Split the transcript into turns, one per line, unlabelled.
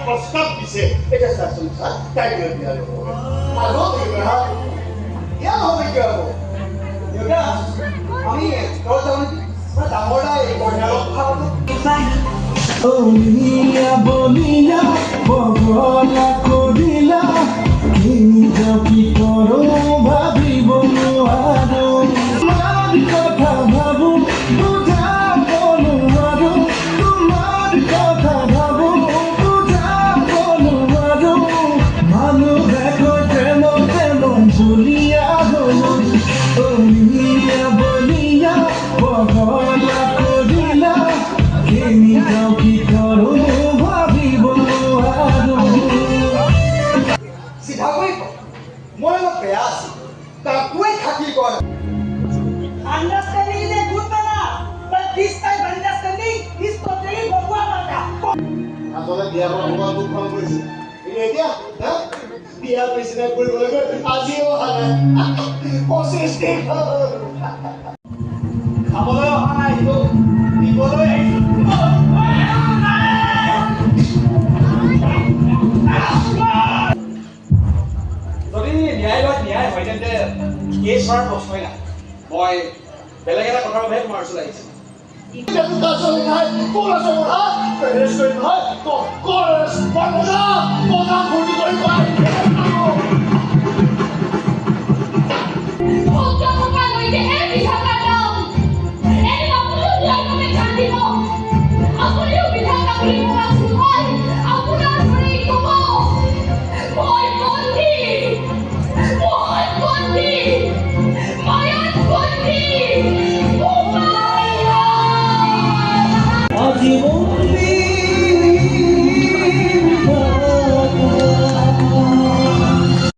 प्रस्ताव दिसे এটা শাসন তাই দিয়ে দিল আলো দিবে হ্যাঁ ইয়া হবে কি হবে এটা আমি তোর সামনে দামড়া এই বড় খাওয়ানো ও মিয়া বলিয়া বগলা করিলা কি কি করো ভাবিব আরো তোমার কথা ভাবু বুঝা বলো আরো তোমার কথা ভাবু বলিয়া বলিয়া বগলা করিলা কেমি যাও কি করো ভাবিব আরো সিধা কৈ মই অলপ বেয়া আছি তাকুৱে খাতি কৰ
Understanding is a good manner, but this type of understanding is totally bhagwa mata.
আসলে বিয়া কৰা দুখ ফোন কৰিছে এতিয়া বিয়া পিছনে কৰিবলৈ আজিও অহা নাই 25 দিন খাবলৈ অহা নাই দিবলৈ যদি ন্যায় হয় তেন্তে কেছ হোৱাৰ প্ৰশ্নই নাই মই বেলেগ এটা কথাৰ বাবে তোমাৰ ওচৰত আহিছোঁ Corres,